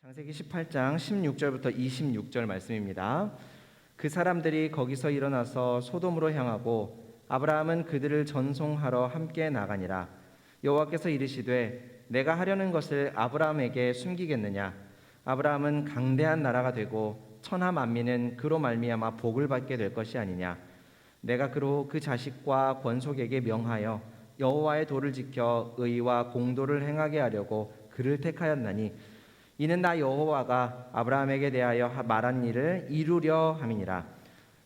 창세기 18장 16절부터 26절 말씀입니다. 그 사람들이 거기서 일어나서 소돔으로 향하고 아브라함은 그들을 전송하러 함께 나가니라. 여호와께서 이르시되 내가 하려는 것을 아브라함에게 숨기겠느냐. 아브라함은 강대한 나라가 되고 천하 만민은 그로 말미암아 복을 받게 될 것이 아니냐. 내가 그로 그 자식과 권속에게 명하여 여호와의 도를 지켜 의와 공도를 행하게 하려고 그를 택하였나니 이는 나 여호와가 아브라함에게 대하여 말한 일을 이루려 함이니라.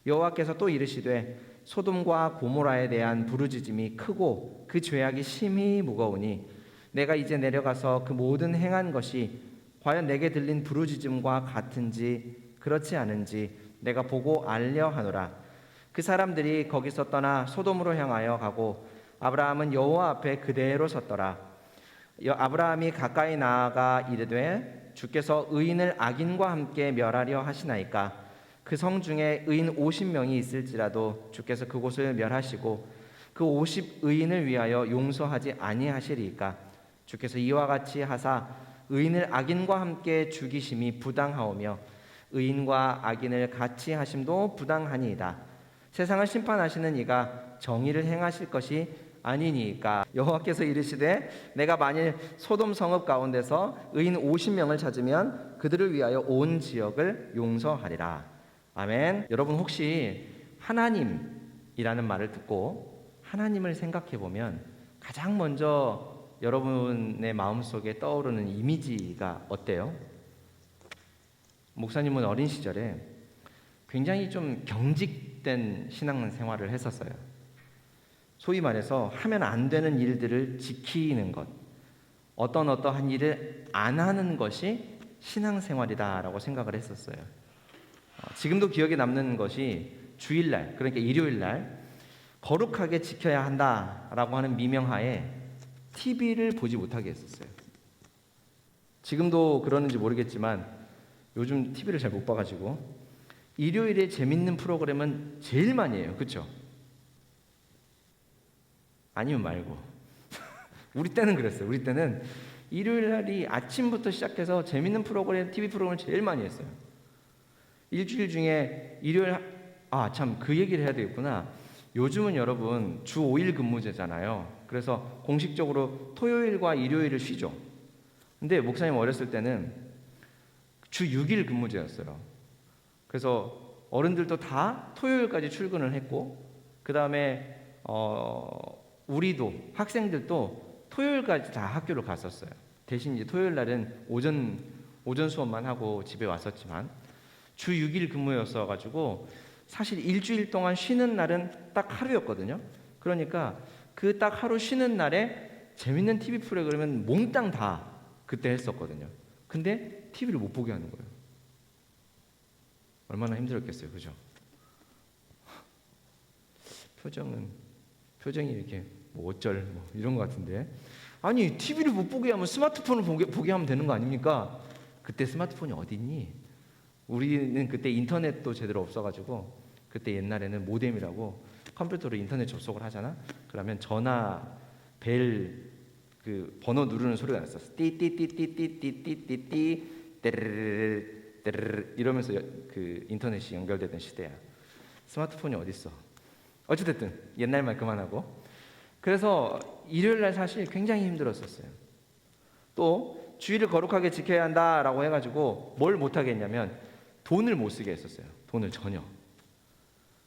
여호와께서 또 이르시되 소돔과 고모라에 대한 부르짖음이 크고 그 죄악이 심히 무거우니 내가 이제 내려가서 그 모든 행한 것이 과연 내게 들린 부르짖음과 같은지 그렇지 않은지 내가 보고 알려 하노라. 그 사람들이 거기서 떠나 소돔으로 향하여 가고 아브라함은 여호와 앞에 그대로 섰더라. 아브라함이 가까이 나아가 이르되 주께서 의인을 악인과 함께 멸하려 하시나이까. 그 성 중에 의인 50명이 있을지라도 주께서 그곳을 멸하시고 그 50의인을 위하여 용서하지 아니하시리이까. 주께서 이와 같이 하사 의인을 악인과 함께 죽이심이 부당하오며 의인과 악인을 같이 하심도 부당하니이다. 세상을 심판하시는 이가 정의를 행하실 것이 아니니까. 여호와께서 이르시되 내가 만일 소돔 성읍 가운데서 의인 50명을 찾으면 그들을 위하여 온 지역을 용서하리라. 아멘. 여러분 혹시 하나님이라는 말을 듣고 하나님을 생각해 보면 가장 먼저 여러분의 마음속에 떠오르는 이미지가 어때요? 목사님은 어린 시절에 굉장히 좀 경직된 신앙생활을 했었어요. 소위 말해서 하면 안 되는 일들을 지키는 것, 어떠한 일을 안 하는 것이 신앙생활이다라고 생각을 했었어요. 지금도 기억에 남는 것이 주일날, 그러니까 일요일날 거룩하게 지켜야 한다라고 하는 미명하에 TV를 보지 못하게 했었어요. 지금도 그러는지 모르겠지만 요즘 TV를 잘 못 봐가지고 일요일에 재밌는 프로그램은 제일 많이 해요. 그렇죠? 아니면 말고. 우리 때는 그랬어요. 우리 때는 일요일 날이 아침부터 시작해서 재밌는 프로그램, TV 프로그램을 제일 많이 했어요. 일주일 중에 일요일, 참 그 얘기를 해야 되겠구나. 요즘은 여러분 주 5일 근무제잖아요. 그래서 공식적으로 토요일과 일요일을 쉬죠. 근데 목사님 어렸을 때는 주 6일 근무제였어요. 그래서 어른들도 다 토요일까지 출근을 했고, 그 다음에 우리도 학생들도 토요일까지 다 학교를 갔었어요. 대신 이제 토요일 날은 오전 수업만 하고 집에 왔었지만 주 6일 근무였어 가지고 사실 일주일 동안 쉬는 날은 딱 하루였거든요. 그러니까 그 딱 하루 쉬는 날에 재밌는 TV 프로그램은 몽땅 다 그때 했었거든요. 근데 TV를 못 보게 하는 거예요. 얼마나 힘들었겠어요. 그죠? 표정이 이렇게 어쩔 이런 것 같은데, 아니 TV를 못 보게 하면 스마트폰을 보게 하면 되는 거 아닙니까? 그때 스마트폰이 어딨니? 우리는 그때 인터넷도 제대로 없어가지고 그때 옛날에는 모뎀이라고 컴퓨터로 인터넷 접속을 하잖아. 그러면 전화 벨 그 번호 누르는 소리가 났었어. 띠띠띠띠띠띠띠띠 떼르르르 이러면서 그 인터넷이 연결되던 시대야. 스마트폰이 어딨어? 어찌됐든 옛날 말 그만하고, 그래서 일요일날 사실 굉장히 힘들었었어요. 또 주일을 거룩하게 지켜야 한다라고 해가지고 뭘 못하게 했냐면 돈을 못 쓰게 했었어요. 돈을 전혀.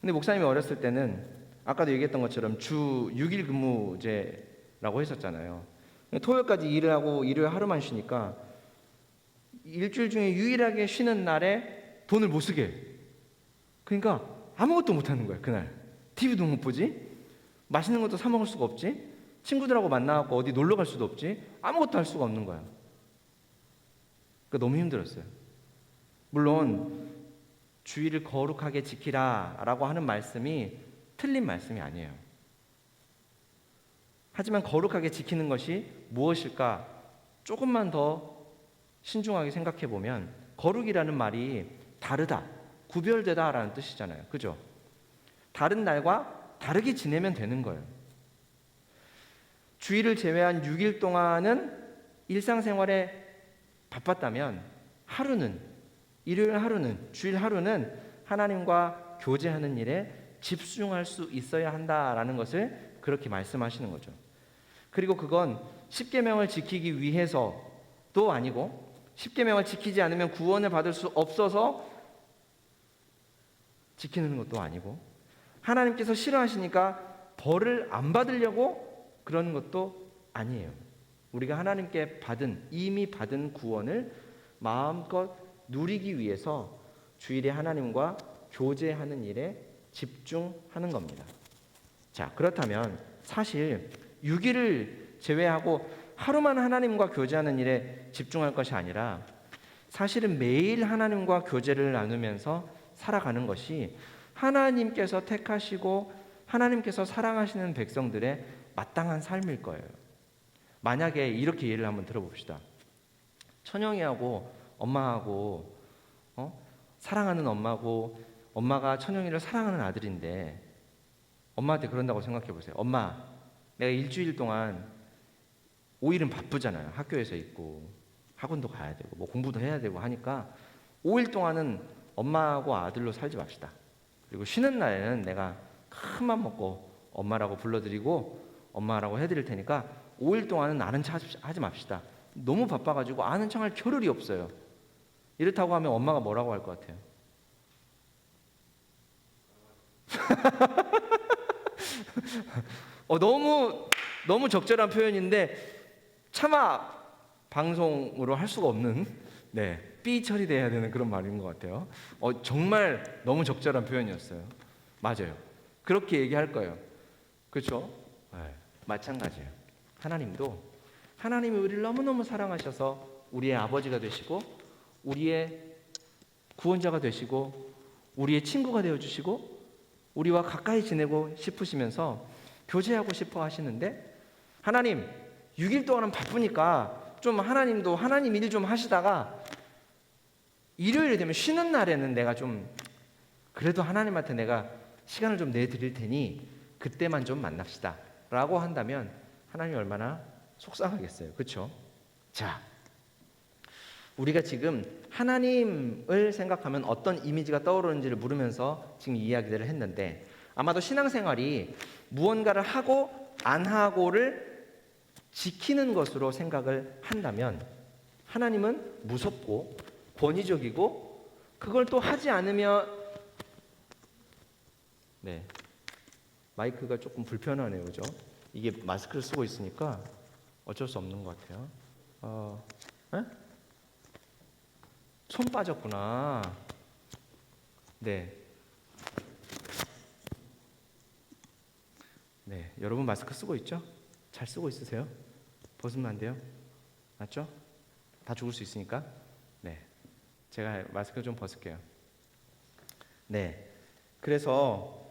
근데 목사님이 어렸을 때는 아까도 얘기했던 것처럼 주 6일 근무제라고 했었잖아요. 토요일까지 일을 하고 일요일 하루만 쉬니까 일주일 중에 유일하게 쉬는 날에 돈을 못 쓰게 해. 그러니까 아무것도 못하는 거야. 그날 TV도 못 보지, 맛있는 것도 사 먹을 수가 없지, 친구들하고 만나갖고 어디 놀러 갈 수도 없지, 아무것도 할 수가 없는 거야. 그러니까 너무 힘들었어요. 물론 주일을 거룩하게 지키라라고 하는 말씀이 틀린 말씀이 아니에요. 하지만 거룩하게 지키는 것이 무엇일까 조금만 더 신중하게 생각해 보면 거룩이라는 말이 다르다, 구별되다라는 뜻이잖아요. 그죠? 다른 날과 다르게 지내면 되는 거예요. 주일을 제외한 6일 동안은 일상생활에 바빴다면 하루는, 일요일 하루는, 주일 하루는 하나님과 교제하는 일에 집중할 수 있어야 한다라는 것을 그렇게 말씀하시는 거죠. 그리고 그건 십계명을 지키기 위해서도 아니고, 십계명을 지키지 않으면 구원을 받을 수 없어서 지키는 것도 아니고, 하나님께서 싫어하시니까 벌을 안 받으려고 그러는 것도 아니에요. 우리가 하나님께 이미 받은 구원을 마음껏 누리기 위해서 주일에 하나님과 교제하는 일에 집중하는 겁니다. 자, 그렇다면 사실 6일을 제외하고 하루만 하나님과 교제하는 일에 집중할 것이 아니라, 사실은 매일 하나님과 교제를 나누면서 살아가는 것이 하나님께서 택하시고 하나님께서 사랑하시는 백성들의 마땅한 삶일 거예요. 만약에 이렇게 예를 한번 들어봅시다. 천영이하고 엄마하고 사랑하는 엄마고, 엄마가 천영이를 사랑하는 아들인데 엄마한테 그런다고 생각해 보세요. 엄마, 내가 일주일 동안 5일은 바쁘잖아요. 학교에서 있고 학원도 가야 되고 뭐 공부도 해야 되고 하니까 5일 동안은 엄마하고 아들로 살지 맙시다. 그리고 쉬는 날에는 내가 큰 맘 먹고 엄마라고 불러드리고 엄마라고 해드릴 테니까 5일 동안은 아는 척 하지 맙시다. 너무 바빠가지고 아는 척 할 겨를이 없어요. 이렇다고 하면 엄마가 뭐라고 할 것 같아요? 너무 적절한 표현인데 차마 방송으로 할 수가 없는, 삐 처리돼야 되는 그런 말인 것 같아요. 정말 너무 적절한 표현이었어요. 맞아요. 그렇게 얘기할 거예요. 그렇죠? 네, 마찬가지예요. 하나님이 우리를 너무너무 사랑하셔서 우리의 아버지가 되시고 우리의 구원자가 되시고 우리의 친구가 되어주시고 우리와 가까이 지내고 싶으시면서 교제하고 싶어 하시는데, 하나님 6일 동안은 바쁘니까 좀 하나님도 하나님 일 좀 하시다가 일요일이 되면 쉬는 날에는 내가 좀 그래도 하나님한테 내가 시간을 좀 내드릴 테니 그때만 좀 만납시다 라고 한다면 하나님이 얼마나 속상하겠어요. 그렇죠? 자, 우리가 지금 하나님을 생각하면 어떤 이미지가 떠오르는지를 물으면서 지금 이야기들을 했는데, 아마도 신앙생활이 무언가를 하고 안 하고를 지키는 것으로 생각을 한다면 하나님은 무섭고 권위적이고, 그걸 또 하지 않으면 마이크가 조금 불편하네요. 그죠? 이게 마스크를 쓰고 있으니까 어쩔 수 없는 것 같아요. 손 빠졌구나. 여러분 마스크 쓰고 있죠? 잘 쓰고 있으세요? 벗으면 안 돼요? 맞죠? 다 죽을 수 있으니까. 제가 마스크 좀 벗을게요. 그래서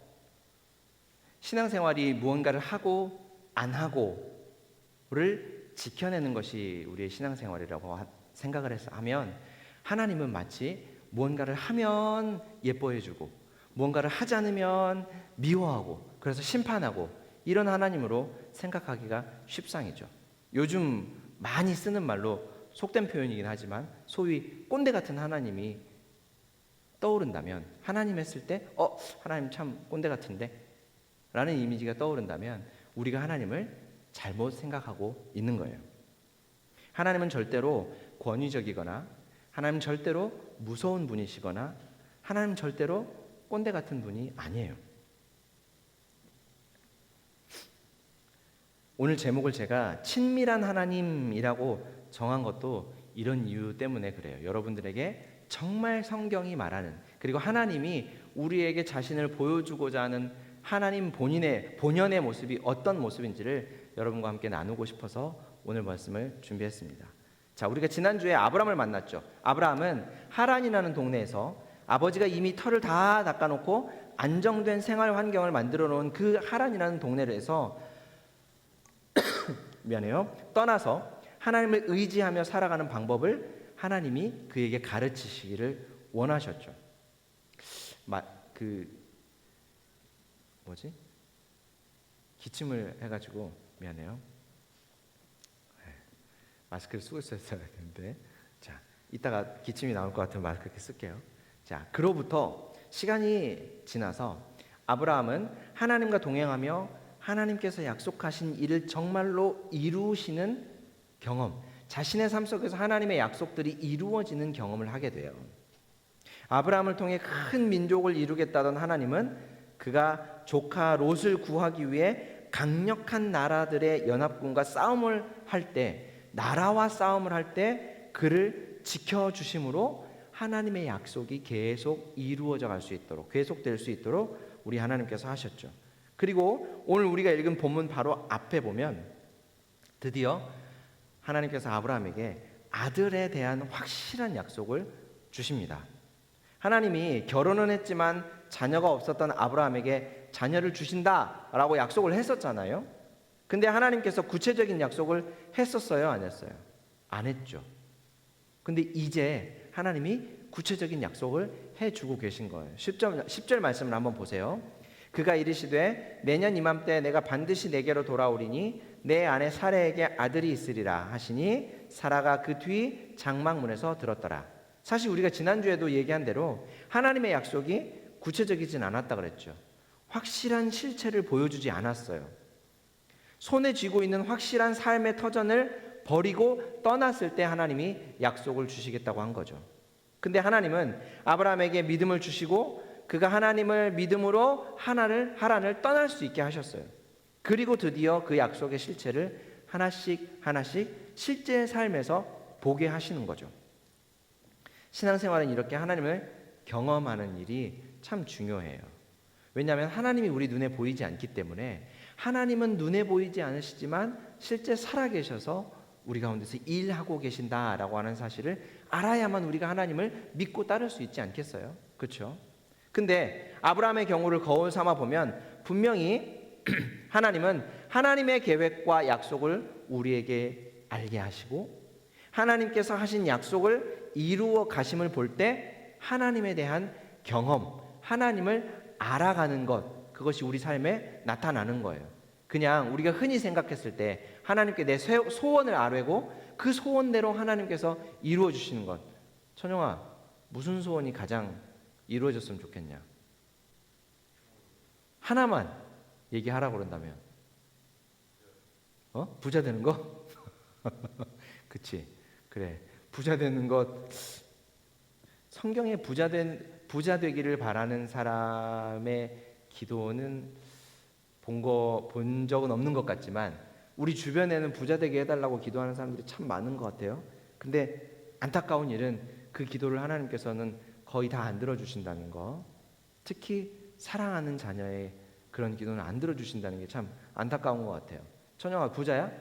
신앙생활이 무언가를 하고 안 하고를 지켜내는 것이 우리의 신앙생활이라고 생각을 하면, 하나님은 마치 무언가를 하면 예뻐해주고 무언가를 하지 않으면 미워하고 그래서 심판하고 이런 하나님으로 생각하기가 쉽상이죠. 요즘 많이 쓰는 말로 속된 표현이긴 하지만 소위 꼰대 같은 하나님이 떠오른다면, 하나님 했을 때 하나님 참 꼰대 같은데 라는 이미지가 떠오른다면 우리가 하나님을 잘못 생각하고 있는 거예요. 하나님은 절대로 권위적이거나 하나님 절대로 무서운 분이시거나 하나님 절대로 꼰대 같은 분이 아니에요. 오늘 제목을 제가 친밀한 하나님이라고 정한 것도 이런 이유 때문에 그래요. 여러분들에게 정말 성경이 말하는, 그리고 하나님이 우리에게 자신을 보여주고자 하는 하나님 본연의 모습이 어떤 모습인지를 여러분과 함께 나누고 싶어서 오늘 말씀을 준비했습니다. 자, 우리가 지난주에 아브라함을 만났죠. 아브라함은 하란이라는 동네에서 아버지가 이미 터를 다 닦아놓고 안정된 생활 환경을 만들어 놓은 그 하란이라는 동네에서 떠나서 하나님을 의지하며 살아가는 방법을 하나님이 그에게 가르치시기를 원하셨죠. 기침을 해가지고 미안해요. 마스크를 쓰고 있었어야 되는데. 자, 이따가 기침이 나올 것 같으면 마스크 그렇게 쓸게요. 자, 그로부터 시간이 지나서 아브라함은 하나님과 동행하며 하나님께서 약속하신 일을 정말로 이루시는 경험, 자신의 삶 속에서 하나님의 약속들이 이루어지는 경험을 하게 돼요. 아브라함을 통해 큰 민족을 이루겠다던 하나님은 그가 조카 롯을 구하기 위해 강력한 나라들의 연합군과 싸움을 할 때, 나라와 싸움을 할 때 그를 지켜주심으로 하나님의 약속이 계속 이루어져 갈 수 있도록, 계속될 수 있도록 우리 하나님께서 하셨죠. 그리고 오늘 우리가 읽은 본문 바로 앞에 보면 드디어 하나님께서 아브라함에게 아들에 대한 확실한 약속을 주십니다. 하나님이 결혼은 했지만 자녀가 없었던 아브라함에게 자녀를 주신다라고 약속을 했었잖아요. 근데 하나님께서 구체적인 약속을 했었어요, 안 했어요? 안 했죠. 근데 이제 하나님이 구체적인 약속을 해주고 계신 거예요. 10절 말씀을 한번 보세요. 그가 이르시되 내년 이맘때 내가 반드시 내게로 돌아오리니 내 아내 사라에게 아들이 있으리라 하시니 사라가 그 뒤 장막문에서 들었더라. 사실 우리가 지난주에도 얘기한 대로 하나님의 약속이 구체적이진 않았다 그랬죠. 확실한 실체를 보여주지 않았어요. 손에 쥐고 있는 확실한 삶의 터전을 버리고 떠났을 때 하나님이 약속을 주시겠다고 한 거죠. 근데 하나님은 아브라함에게 믿음을 주시고 그가 하나님을 믿음으로 하란을 떠날 수 있게 하셨어요. 그리고 드디어 그 약속의 실체를 하나씩 실제 삶에서 보게 하시는 거죠. 신앙생활은 이렇게 하나님을 경험하는 일이 참 중요해요. 왜냐하면 하나님이 우리 눈에 보이지 않기 때문에 하나님은 눈에 보이지 않으시지만 실제 살아계셔서 우리 가운데서 일하고 계신다라고 하는 사실을 알아야만 우리가 하나님을 믿고 따를 수 있지 않겠어요? 그렇죠? 근데 아브라함의 경우를 거울 삼아 보면 분명히 하나님은 하나님의 계획과 약속을 우리에게 알게 하시고 하나님께서 하신 약속을 이루어 가심을 볼 때 하나님에 대한 경험, 하나님을 알아가는 것, 그것이 우리 삶에 나타나는 거예요. 그냥 우리가 흔히 생각했을 때 하나님께 내 소원을 아뢰고 그 소원대로 하나님께서 이루어 주시는 것. 천영아, 무슨 소원이 가장 이루어졌으면 좋겠냐? 하나만 얘기하라고 그런다면 부자 되는 거? 그치? 그래, 부자 되는 것. 성경에 부자 되기를 바라는 사람의 기도는 본 적은 없는 것 같지만 우리 주변에는 부자 되게 해달라고 기도하는 사람들이 참 많은 것 같아요. 근데 안타까운 일은 그 기도를 하나님께서는 거의 다 안 들어주신다는 거. 특히 사랑하는 자녀의 그런 기도는 안 들어주신다는 게 참 안타까운 것 같아요. 천영아, 부자야?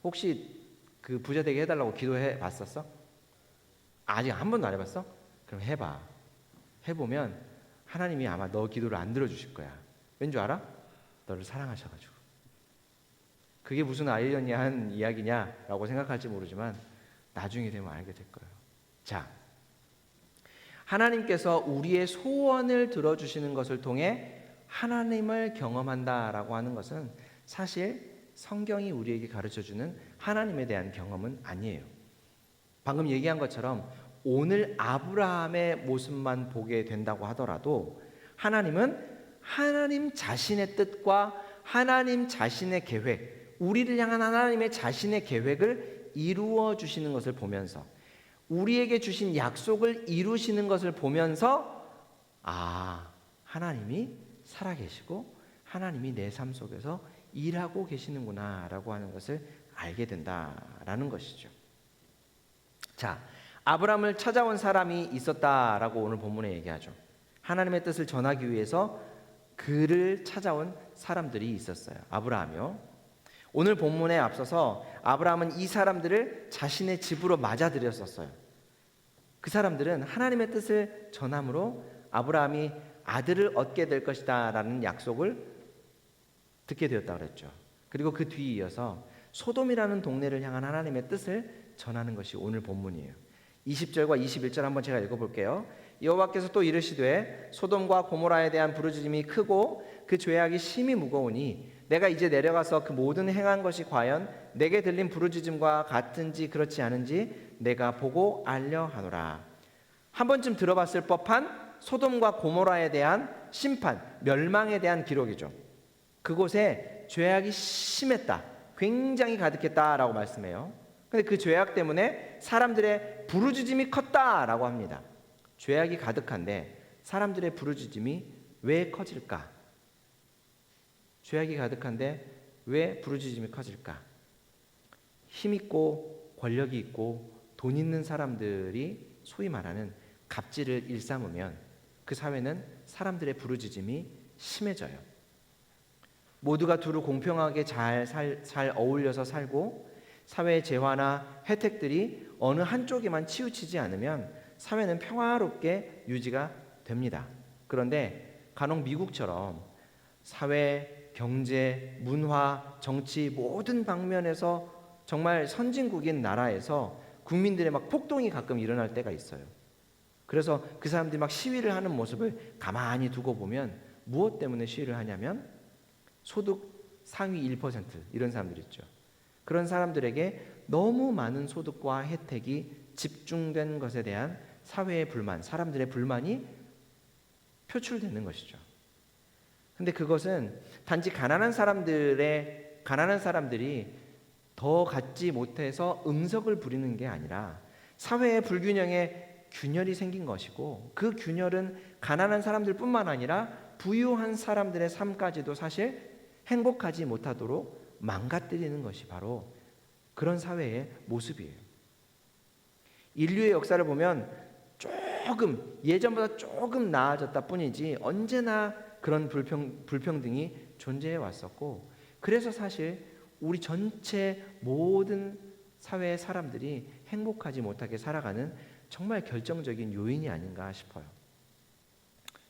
혹시 그 부자 되게 해달라고 기도해 봤었어? 아직 한 번도 안 해봤어? 그럼 해봐. 해보면 하나님이 아마 너 기도를 안 들어주실 거야. 왠 줄 알아? 너를 사랑하셔가지고. 그게 무슨 아이러니한 이야기냐라고 생각할지 모르지만 나중에 되면 알게 될 거예요. 자, 하나님께서 우리의 소원을 들어주시는 것을 통해 하나님을 경험한다라고 하는 것은 사실 성경이 우리에게 가르쳐주는 하나님에 대한 경험은 아니에요. 방금 얘기한 것처럼 오늘 아브라함의 모습만 보게 된다고 하더라도 하나님은 하나님 자신의 뜻과 하나님 자신의 계획, 우리를 향한 하나님의 자신의 계획을 이루어 주시는 것을 보면서 우리에게 주신 약속을 이루시는 것을 보면서 하나님이 살아계시고 하나님이 내 삶 속에서 일하고 계시는구나 라고 하는 것을 알게 된다라는 것이죠. 자, 아브라함을 찾아온 사람이 있었다라고 오늘 본문에 얘기하죠. 하나님의 뜻을 전하기 위해서 그를 찾아온 사람들이 있었어요. 아브라함이요. 오늘 본문에 앞서서 아브라함은 이 사람들을 자신의 집으로 맞아들였었어요. 그 사람들은 하나님의 뜻을 전함으로 아브라함이 아들을 얻게 될 것이다 라는 약속을 듣게 되었다고 그랬죠. 그리고 그 뒤에 이어서 소돔이라는 동네를 향한 하나님의 뜻을 전하는 것이 오늘 본문이에요. 20절과 21절 한번 제가 읽어볼게요. 여호와께서 또 이르시되 소돔과 고모라에 대한 부르짖음이 크고 그 죄악이 심히 무거우니 내가 이제 내려가서 그 모든 행한 것이 과연 내게 들린 부르짖음과 같은지 그렇지 않은지 내가 보고 알려 하노라. 한 번쯤 들어봤을 법한 소돔과 고모라에 대한 심판, 멸망에 대한 기록이죠. 그곳에 죄악이 심했다, 굉장히 가득했다라고 말씀해요. 근데 그 죄악 때문에 사람들의 부르짖음이 컸다라고 합니다. 죄악이 가득한데 사람들의 부르짖음이 왜 커질까? 죄악이 가득한데 왜 부르짖음이 커질까? 힘있고 권력이 있고 돈 있는 사람들이 소위 말하는 갑질을 일삼으면 그 사회는 사람들의 부르짖음이 심해져요. 모두가 두루 공평하게 잘 어울려서 살고 사회의 재화나 혜택들이 어느 한쪽에만 치우치지 않으면 사회는 평화롭게 유지가 됩니다. 그런데 간혹 미국처럼 사회, 경제, 문화, 정치 모든 방면에서 정말 선진국인 나라에서 국민들의 막 폭동이 가끔 일어날 때가 있어요. 그래서 그 사람들이 막 시위를 하는 모습을 가만히 두고 보면 무엇 때문에 시위를 하냐면 소득 상위 1% 이런 사람들 있죠. 그런 사람들에게 너무 많은 소득과 혜택이 집중된 것에 대한 사회의 불만, 사람들의 불만이 표출되는 것이죠. 근데 그것은 단지 가난한 사람들이 더 갖지 못해서 응석을 부리는 게 아니라 사회의 불균형에 균열이 생긴 것이고, 그 균열은 가난한 사람들뿐만 아니라 부유한 사람들의 삶까지도 사실 행복하지 못하도록 망가뜨리는 것이 바로 그런 사회의 모습이에요. 인류의 역사를 보면 조금 예전보다 조금 나아졌다 뿐이지 언제나 그런 불평등이 존재해 왔었고, 그래서 사실 우리 전체 모든 사회의 사람들이 행복하지 못하게 살아가는 정말 결정적인 요인이 아닌가 싶어요.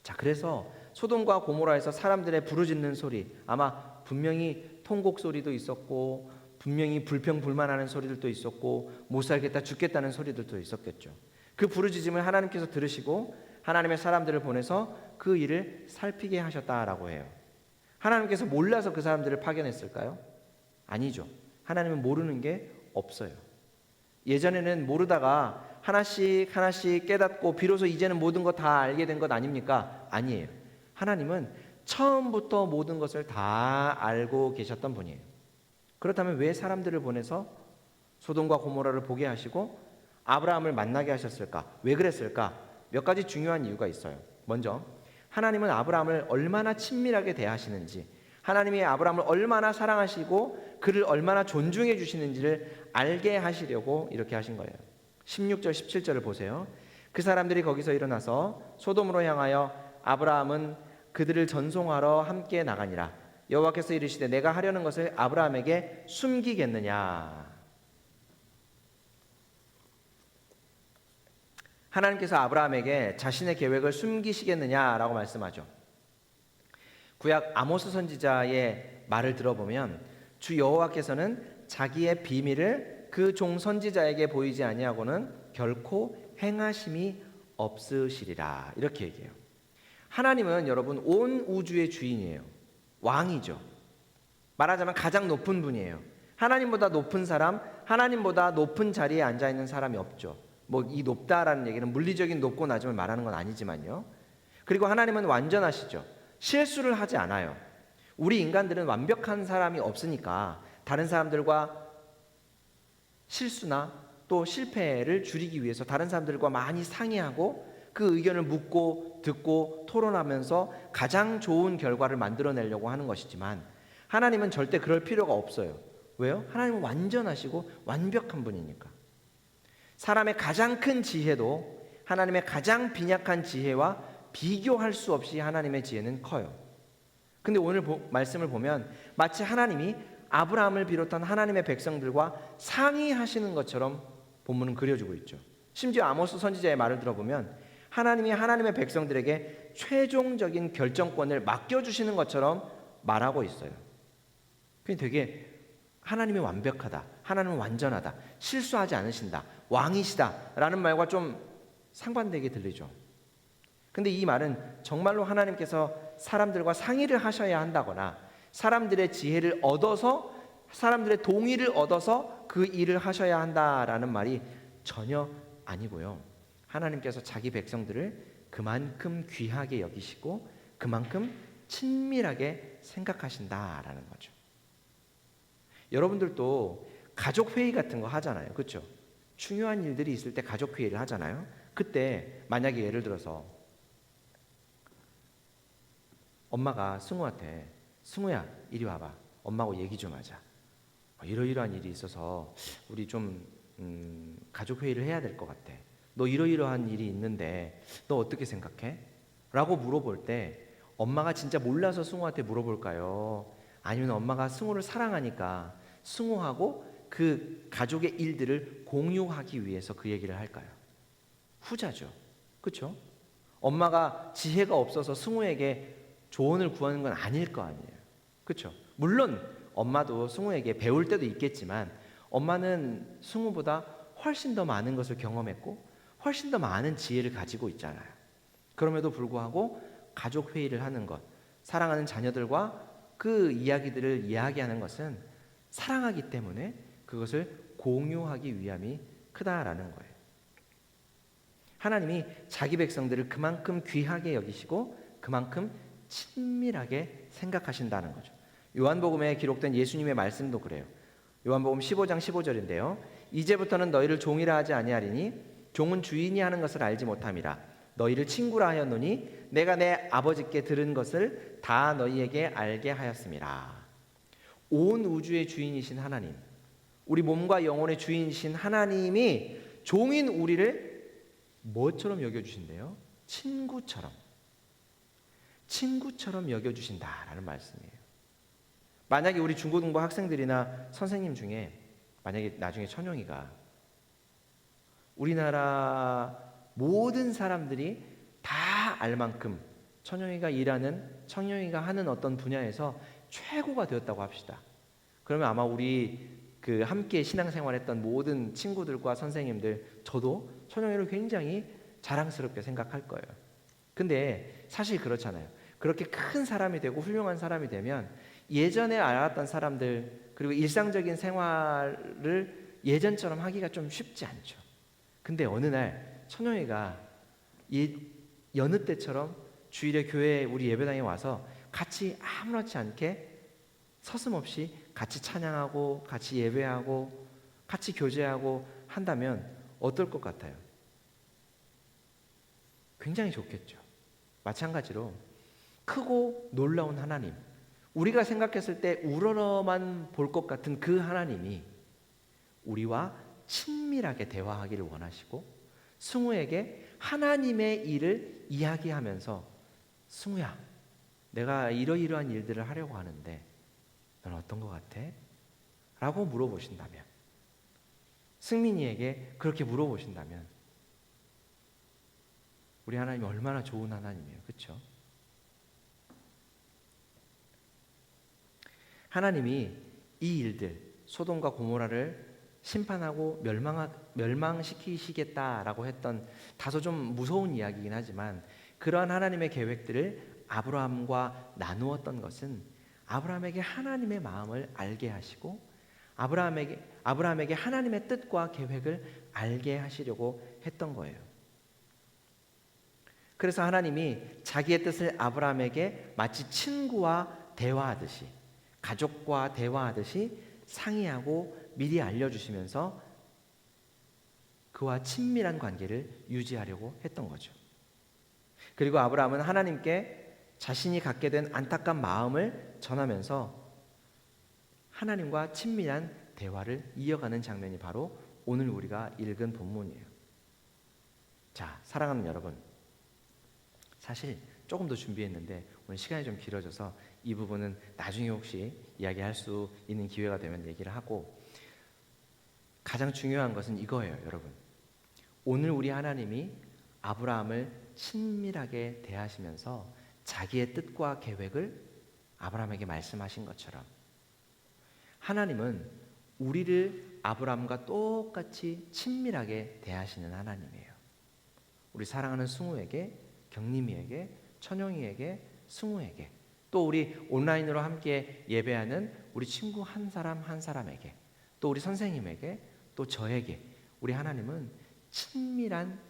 자, 그래서 소돔과 고모라에서 사람들의 부르짖는 소리, 아마 분명히 통곡 소리도 있었고 분명히 불평불만하는 소리들도 있었고 못 살겠다 죽겠다는 소리들도 있었겠죠. 그 부르짖음을 하나님께서 들으시고 하나님의 사람들을 보내서 그 일을 살피게 하셨다라고 해요. 하나님께서 몰라서 그 사람들을 파견했을까요? 아니죠. 하나님은 모르는 게 없어요. 예전에는 모르다가 하나씩 하나씩 깨닫고 비로소 이제는 모든 거 다 알게 된 것 아닙니까? 아니에요. 하나님은 처음부터 모든 것을 다 알고 계셨던 분이에요. 그렇다면 왜 사람들을 보내서 소돔과 고모라를 보게 하시고 아브라함을 만나게 하셨을까? 왜 그랬을까? 몇 가지 중요한 이유가 있어요. 먼저 하나님은 아브라함을 얼마나 친밀하게 대하시는지, 하나님이 아브라함을 얼마나 사랑하시고 그를 얼마나 존중해 주시는지를 알게 하시려고 이렇게 하신 거예요. 16절 17절을 보세요. 그 사람들이 거기서 일어나서 소돔으로 향하여 아브라함은 그들을 전송하러 함께 나가니라. 여호와께서 이르시되 내가 하려는 것을 아브라함에게 숨기겠느냐. 하나님께서 아브라함에게 자신의 계획을 숨기시겠느냐라고 말씀하죠. 구약 아모스 선지자의 말을 들어보면 주 여호와께서는 자기의 비밀을 그 종 선지자에게 보이지 아니하고는 결코 행하심이 없으시리라, 이렇게 얘기해요. 하나님은 여러분 온 우주의 주인이에요. 왕이죠. 말하자면 가장 높은 분이에요. 하나님보다 높은 사람, 하나님보다 높은 자리에 앉아 있는 사람이 없죠. 뭐 이 높다라는 얘기는 물리적인 높고 낮음을 말하는 건 아니지만요. 그리고 하나님은 완전하시죠. 실수를 하지 않아요. 우리 인간들은 완벽한 사람이 없으니까 다른 사람들과 실수나 또 실패를 줄이기 위해서 다른 사람들과 많이 상의하고 그 의견을 묻고 듣고 토론하면서 가장 좋은 결과를 만들어내려고 하는 것이지만 하나님은 절대 그럴 필요가 없어요. 왜요? 하나님은 완전하시고 완벽한 분이니까. 사람의 가장 큰 지혜도 하나님의 가장 빈약한 지혜와 비교할 수 없이 하나님의 지혜는 커요. 근데 오늘 말씀을 보면 마치 하나님이 아브라함을 비롯한 하나님의 백성들과 상의하시는 것처럼 본문은 그려주고 있죠. 심지어 아모스 선지자의 말을 들어보면 하나님이 하나님의 백성들에게 최종적인 결정권을 맡겨주시는 것처럼 말하고 있어요. 그게 되게 하나님이 완벽하다, 하나님은 완전하다, 실수하지 않으신다, 왕이시다 라는 말과 좀 상반되게 들리죠. 근데 이 말은 정말로 하나님께서 사람들과 상의를 하셔야 한다거나 사람들의 지혜를 얻어서, 사람들의 동의를 얻어서 그 일을 하셔야 한다라는 말이 전혀 아니고요. 하나님께서 자기 백성들을 그만큼 귀하게 여기시고 그만큼 친밀하게 생각하신다라는 거죠. 여러분들도 가족 회의 같은 거 하잖아요. 그렇죠? 중요한 일들이 있을 때 가족 회의를 하잖아요. 그때 만약에 예를 들어서 엄마가 승우한테 승우야 이리 와봐. 엄마하고 얘기 좀 하자. 이러이러한 일이 있어서 우리 좀 가족 회의를 해야 될 것 같아. 너 이러이러한 일이 있는데 너 어떻게 생각해? 라고 물어볼 때 엄마가 진짜 몰라서 승우한테 물어볼까요? 아니면 엄마가 승우를 사랑하니까 승우하고 그 가족의 일들을 공유하기 위해서 그 얘기를 할까요? 후자죠. 그렇죠? 엄마가 지혜가 없어서 승우에게 조언을 구하는 건 아닐 거 아니에요. 그렇죠? 물론 엄마도 승우에게 배울 때도 있겠지만 엄마는 승우보다 훨씬 더 많은 것을 경험했고 훨씬 더 많은 지혜를 가지고 있잖아요. 그럼에도 불구하고 가족 회의를 하는 것, 사랑하는 자녀들과 그 이야기들을 이야기하는 것은 사랑하기 때문에 그것을 공유하기 위함이 크다라는 거예요. 하나님이 자기 백성들을 그만큼 귀하게 여기시고 그만큼 친밀하게 생각하신다는 거죠. 요한복음에 기록된 예수님의 말씀도 그래요. 요한복음 15장 15절인데요. 이제부터는 너희를 종이라 하지 아니하리니 종은 주인이 하는 것을 알지 못함이라. 너희를 친구라 하였노니 내가 내 아버지께 들은 것을 다 너희에게 알게 하였음이라. 온 우주의 주인이신 하나님, 우리 몸과 영혼의 주인이신 하나님이 종인 우리를 뭐처럼 여겨주신대요? 친구처럼 여겨주신다라는 말씀이에요. 만약에 우리 중고등부 학생들이나 선생님 중에 만약에 나중에 천영이가 우리나라 모든 사람들이 다 알 만큼 천영이가 하는 어떤 분야에서 최고가 되었다고 합시다. 그러면 아마 우리 그 함께 신앙생활했던 모든 친구들과 선생님들, 저도 천영이를 굉장히 자랑스럽게 생각할 거예요. 근데 사실 그렇잖아요. 그렇게 큰 사람이 되고 훌륭한 사람이 되면 예전에 알았던 사람들 그리고 일상적인 생활을 예전처럼 하기가 좀 쉽지 않죠. 근데 어느 날 천영이가 여느 때처럼 주일에 교회 우리 예배당에 와서 같이 아무렇지 않게 서슴없이 같이 찬양하고 같이 예배하고 같이 교제하고 한다면 어떨 것 같아요? 굉장히 좋겠죠. 마찬가지로 크고 놀라운 하나님, 우리가 생각했을 때 우러러만 볼 것 같은 그 하나님이 우리와 친밀하게 대화하기를 원하시고 승우에게 하나님의 일을 이야기하면서 승우야, 내가 이러이러한 일들을 하려고 하는데 넌 어떤 것 같아? 라고 물어보신다면, 승민이에게 그렇게 물어보신다면 우리 하나님이 얼마나 좋은 하나님이에요. 그렇죠? 하나님이 이 일들, 소돔과 고모라를 심판하고 멸망시키시겠다라고 했던 다소 좀 무서운 이야기이긴 하지만 그러한 하나님의 계획들을 아브라함과 나누었던 것은 아브라함에게 하나님의 마음을 알게 하시고 아브라함에게 하나님의 뜻과 계획을 알게 하시려고 했던 거예요. 그래서 하나님이 자기의 뜻을 아브라함에게 마치 친구와 대화하듯이, 가족과 대화하듯이 상의하고 미리 알려주시면서 그와 친밀한 관계를 유지하려고 했던 거죠. 그리고 아브라함은 하나님께 자신이 갖게 된 안타까운 마음을 전하면서 하나님과 친밀한 대화를 이어가는 장면이 바로 오늘 우리가 읽은 본문이에요. 자, 사랑하는 여러분, 사실 조금 더 준비했는데 오늘 시간이 좀 길어져서 이 부분은 나중에 혹시 이야기할 수 있는 기회가 되면 얘기를 하고, 가장 중요한 것은 이거예요, 여러분. 오늘 우리 하나님이 아브라함을 친밀하게 대하시면서 자기의 뜻과 계획을 아브라함에게 말씀하신 것처럼 하나님은 우리를 아브라함과 똑같이 친밀하게 대하시는 하나님이에요. 우리 사랑하는 승우에게, 경림이에게, 천영이에게, 승우에게 또 우리 온라인으로 함께 예배하는 우리 친구 한 사람 한 사람에게, 또 우리 선생님에게, 또 저에게 우리 하나님은 친밀한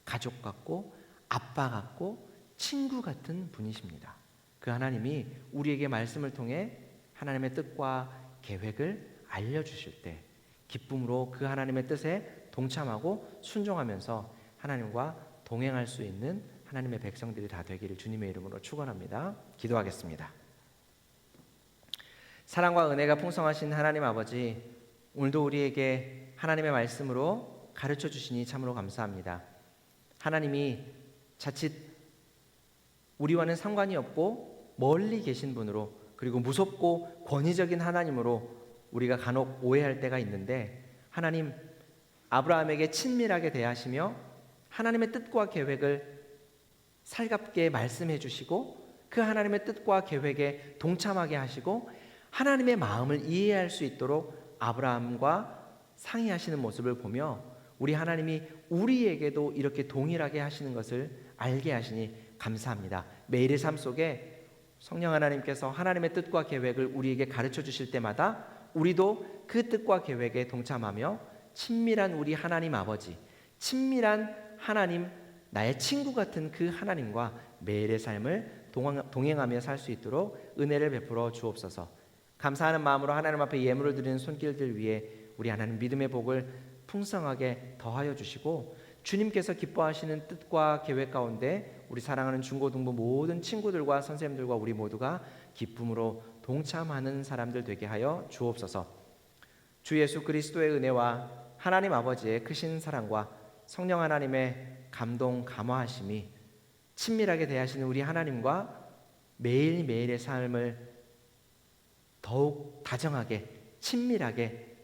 가족 같고 아빠 같고 친구 같은 분이십니다. 그 하나님이 우리에게 말씀을 통해 하나님의 뜻과 계획을 알려주실 때 기쁨으로 그 하나님의 뜻에 동참하고 순종하면서 하나님과 동행할 수 있는 하나님의 백성들이 다 되기를 주님의 이름으로 축원합니다. 기도하겠습니다. 사랑과 은혜가 풍성하신 하나님 아버지, 오늘도 우리에게 하나님의 말씀으로 가르쳐 주시니 참으로 감사합니다. 하나님이 자칫 우리와는 상관이 없고 멀리 계신 분으로, 그리고 무섭고 권위적인 하나님으로 우리가 간혹 오해할 때가 있는데, 하나님 아브라함에게 친밀하게 대하시며 하나님의 뜻과 계획을 살갑게 말씀해 주시고 그 하나님의 뜻과 계획에 동참하게 하시고 하나님의 마음을 이해할 수 있도록 아브라함과 상의하시는 모습을 보며 우리 하나님이 우리에게도 이렇게 동일하게 하시는 것을 알게 하시니 감사합니다. 매일의 삶 속에 성령 하나님께서 하나님의 뜻과 계획을 우리에게 가르쳐 주실 때마다 우리도 그 뜻과 계획에 동참하며 친밀한 우리 하나님 아버지, 친밀한 하나님, 나의 친구 같은 그 하나님과 매일의 삶을 동행하며 살 수 있도록 은혜를 베풀어 주옵소서. 감사하는 마음으로 하나님 앞에 예물을 드리는 손길들 위에 우리 하나님 믿음의 복을 풍성하게 더하여 주시고 주님께서 기뻐하시는 뜻과 계획 가운데 우리 사랑하는 중고등부 모든 친구들과 선생님들과 우리 모두가 기쁨으로 동참하는 사람들 되게 하여 주옵소서. 주 예수 그리스도의 은혜와 하나님 아버지의 크신 사랑과 성령 하나님의 감동 감화하심이 친밀하게 대하시는 우리 하나님과 매일매일의 삶을 더욱 다정하게 친밀하게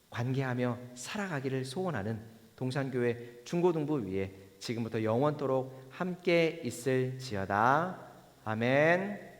관계하며 살아가기를 소원하는 동산교회 중고등부 위에 지금부터 영원토록 함께 있을지어다. 아멘.